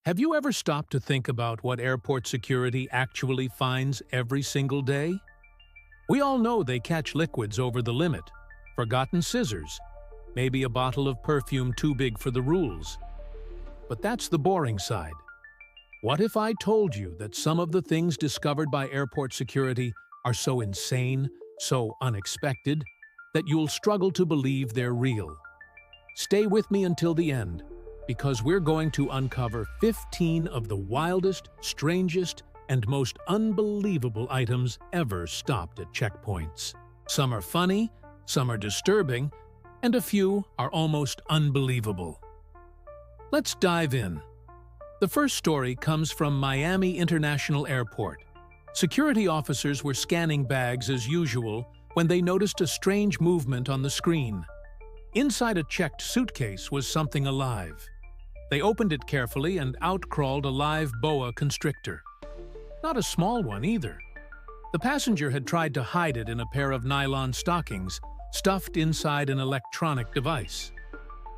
Have you ever stopped to think about what airport security actually finds every single day? We all know they catch liquids over the limit, forgotten scissors, maybe a bottle of perfume too big for the rules. But that's the boring side. What if I told you that some of the things discovered by airport security are so insane, so unexpected, that you'll struggle to believe they're real? Stay with me until the end, because we're going to uncover 15 of the wildest, strangest, and most unbelievable items ever stopped at checkpoints. Some are funny, some are disturbing, and a few are almost unbelievable. Let's dive in. The first story comes from Miami International Airport. Security officers were scanning bags as usual when they noticed a strange movement on the screen. Inside a checked suitcase was something alive. They opened it carefully and out crawled a live boa constrictor. Not a small one either. The passenger had tried to hide it in a pair of nylon stockings, stuffed inside an electronic device.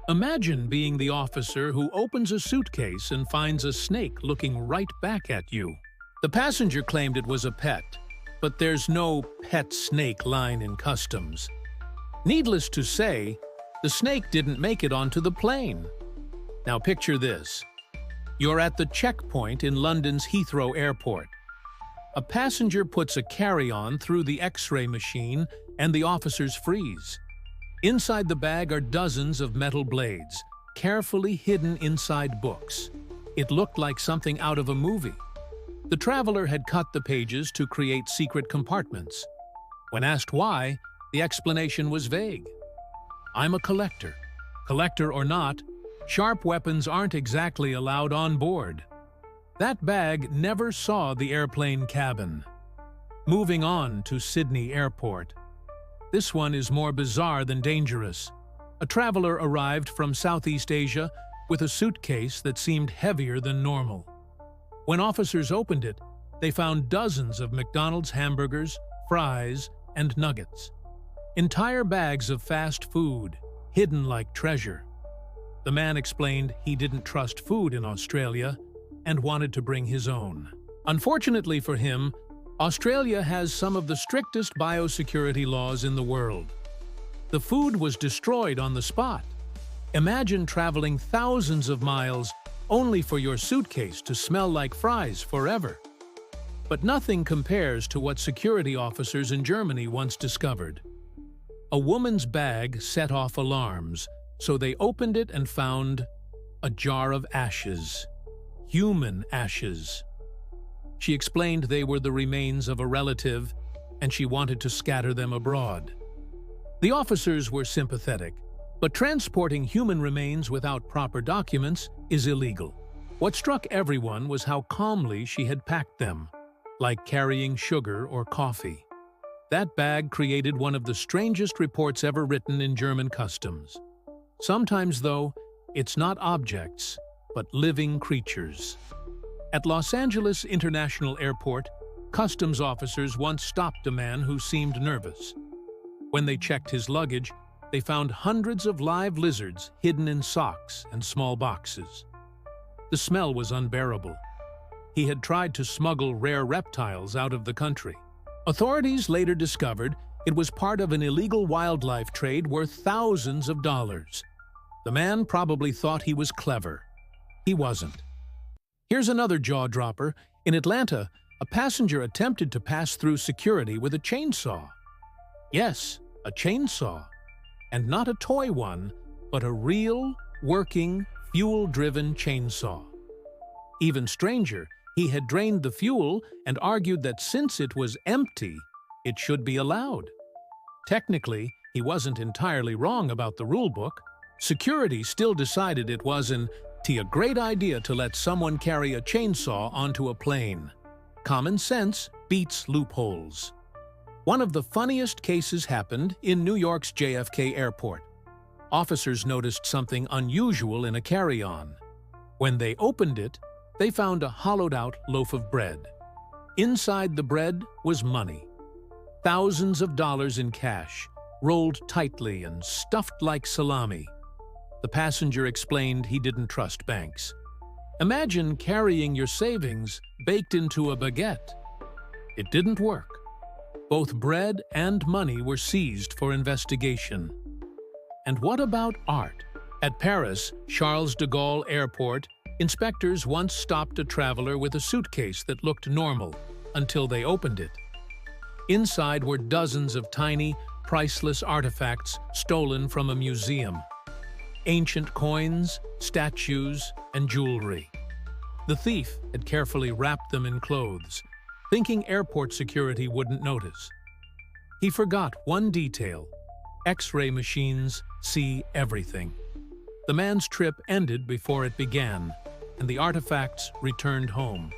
Imagine being the officer who opens a suitcase and finds a snake looking right back at you. The passenger claimed it was a pet, but there's no pet snake line in customs. Needless to say, the snake didn't make it onto the plane. Now picture this. You're at the checkpoint in London's Heathrow Airport. A passenger puts a carry-on through the X-ray machine and the officers freeze. Inside the bag are dozens of metal blades, carefully hidden inside books. It looked like something out of a movie. The traveler had cut the pages to create secret compartments. When asked why, the explanation was vague. I'm a collector. Collector or not, sharp weapons aren't exactly allowed on board. That bag never saw the airplane cabin. Moving on to Sydney Airport. This one is more bizarre than dangerous. A traveler arrived from Southeast Asia with a suitcase that seemed heavier than normal. When officers opened it, they found dozens of McDonald's hamburgers, fries, and nuggets. Entire bags of fast food, hidden like treasure. The man explained he didn't trust food in Australia and wanted to bring his own. Unfortunately for him, Australia has some of the strictest biosecurity laws in the world. The food was destroyed on the spot. Imagine traveling thousands of miles only for your suitcase to smell like fries forever. But nothing compares to what security officers in Germany once discovered. A woman's bag set off alarms, so they opened it and found a jar of ashes. Human ashes. She explained they were the remains of a relative, and she wanted to scatter them abroad. The officers were sympathetic, but transporting human remains without proper documents is illegal. What struck everyone was how calmly she had packed them, like carrying sugar or coffee. That bag created one of the strangest reports ever written in German customs. Sometimes, though, it's not objects, but living creatures. At Los Angeles International Airport, customs officers once stopped a man who seemed nervous. When they checked his luggage, they found hundreds of live lizards hidden in socks and small boxes. The smell was unbearable. He had tried to smuggle rare reptiles out of the country. Authorities later discovered it was part of an illegal wildlife trade worth thousands of dollars. The man probably thought he was clever. He wasn't. Here's another jaw-dropper. In Atlanta, a passenger attempted to pass through security with a chainsaw. Yes, a chainsaw. And not a toy one, but a real, working, fuel-driven chainsaw. Even stranger, he had drained the fuel and argued that since it was empty, it should be allowed. Technically, he wasn't entirely wrong about the rulebook. Security still decided it wasn't a great idea to let someone carry a chainsaw onto a plane. Common sense beats loopholes. One of the funniest cases happened in New York's JFK Airport. Officers noticed something unusual in a carry-on. When they opened it, they found a hollowed-out loaf of bread. Inside the bread was money. Thousands of dollars in cash, rolled tightly and stuffed like salami. The passenger explained he didn't trust banks. Imagine carrying your savings baked into a baguette. It didn't work. Both bread and money were seized for investigation. And what about art? At Paris, Charles de Gaulle Airport, inspectors once stopped a traveler with a suitcase that looked normal until they opened it. Inside were dozens of tiny, priceless artifacts stolen from a museum. Ancient coins, statues, and jewelry. The thief had carefully wrapped them in clothes, thinking airport security wouldn't notice. He forgot one detail: X-ray machines see everything. The man's trip ended before it began, and the artifacts returned home.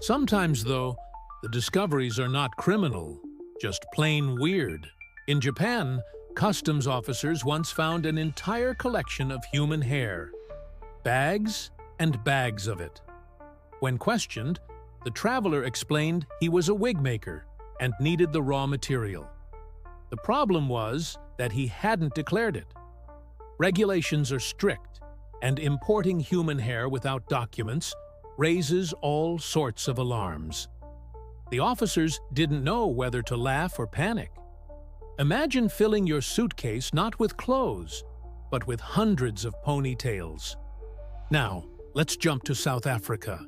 Sometimes, though, the discoveries are not criminal, just plain weird. In Japan, customs officers once found an entire collection of human hair. Bags and bags of it. When questioned, the traveler explained he was a wig maker and needed the raw material. The problem was that he hadn't declared it. Regulations are strict, and importing human hair without documents raises all sorts of alarms. The officers didn't know whether to laugh or panic. Imagine filling your suitcase not with clothes, but with hundreds of ponytails. Now, let's jump to South Africa.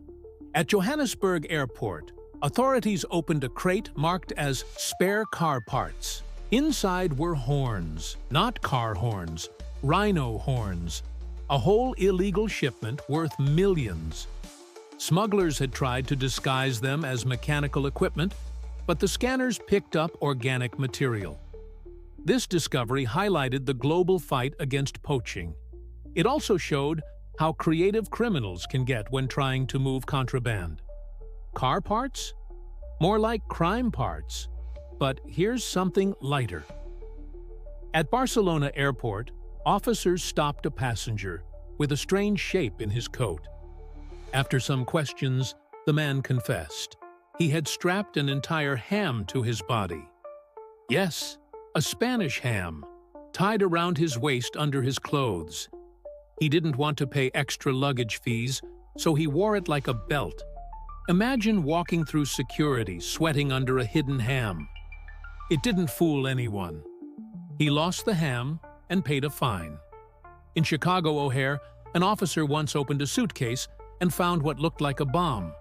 At Johannesburg Airport, authorities opened a crate marked as spare car parts. Inside were horns, not car horns, rhino horns, a whole illegal shipment worth millions. Smugglers had tried to disguise them as mechanical equipment, but the scanners picked up organic material. This discovery highlighted the global fight against poaching. It also showed how creative criminals can get when trying to move contraband. Car parts? More like crime parts. But here's something lighter. At Barcelona Airport, officers stopped a passenger with a strange shape in his coat. After some questions, the man confessed. He had strapped an entire ham to his body. Yes, a Spanish ham, tied around his waist under his clothes. He didn't want to pay extra luggage fees, so he wore it like a belt. Imagine walking through security, sweating under a hidden ham. It didn't fool anyone. He lost the ham and paid a fine. In Chicago O'Hare, an officer once opened a suitcase and found what looked like a bomb.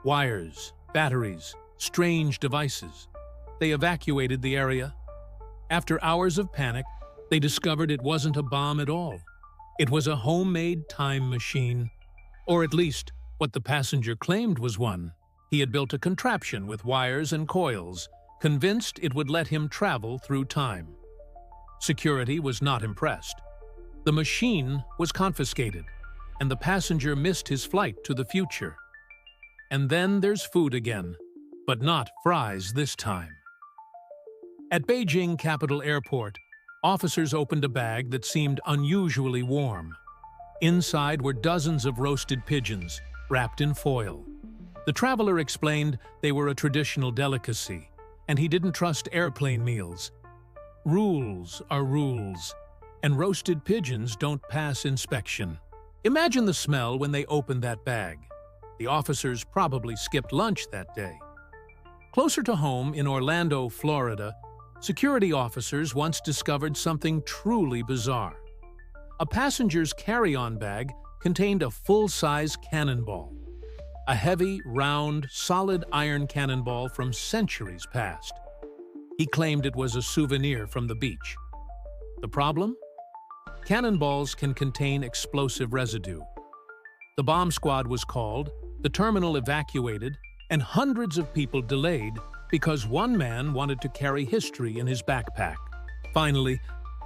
Wires, batteries, strange devices. They evacuated the area. After hours of panic, they discovered it wasn't a bomb at all. It was a homemade time machine, or at least what the passenger claimed was one. He had built a contraption with wires and coils, convinced it would let him travel through time. Security was not impressed. The machine was confiscated, and the passenger missed his flight to the future. And then there's food again, but not fries this time. At Beijing Capital Airport, officers opened a bag that seemed unusually warm. Inside were dozens of roasted pigeons, wrapped in foil. The traveler explained they were a traditional delicacy, and he didn't trust airplane meals. Rules are rules, and roasted pigeons don't pass inspection. Imagine the smell when they opened that bag. The officers probably skipped lunch that day. Closer to home, in Orlando, Florida, security officers once discovered something truly bizarre. A passenger's carry-on bag contained a full-size cannonball. A heavy, round, solid iron cannonball from centuries past. He claimed it was a souvenir from the beach. The problem? Cannonballs can contain explosive residue. The bomb squad was called, the terminal evacuated, and hundreds of people delayed because one man wanted to carry history in his backpack. Finally,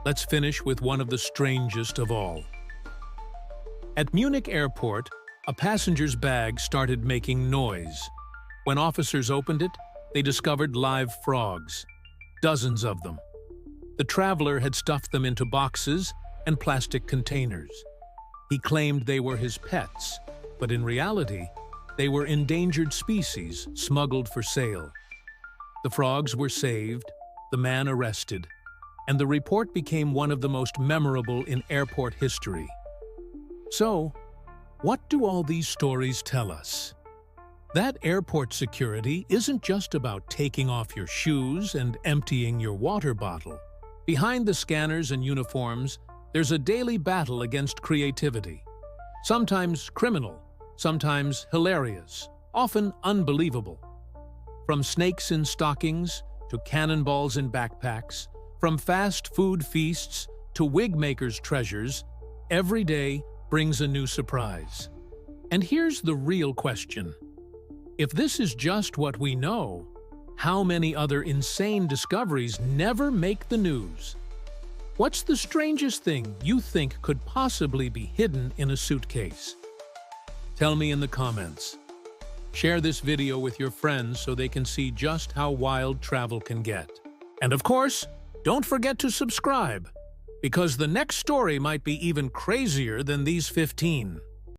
let's finish with one of the strangest of all. At Munich Airport, a passenger's bag started making noise. When officers opened it, they discovered live frogs, dozens of them. The traveler had stuffed them into boxes and plastic containers. He claimed they were his pets, but in reality, they were endangered species smuggled for sale. The frogs were saved, the man arrested, and the report became one of the most memorable in airport history. So, What do all these stories tell us? That airport security isn't just about taking off your shoes and emptying your water bottle. Behind the scanners and uniforms, there's a daily battle against creativity. Sometimes criminal, sometimes hilarious, often unbelievable. From snakes in stockings to cannonballs in backpacks, from fast food feasts to wig makers' treasures, every day brings a new surprise. And here's the real question. If this is just what we know, how many other insane discoveries never make the news? What's the strangest thing you think could possibly be hidden in a suitcase? Tell me in the comments. Share this video with your friends so they can see just how wild travel can get. And of course, don't forget to subscribe, because the next story might be even crazier than these 15.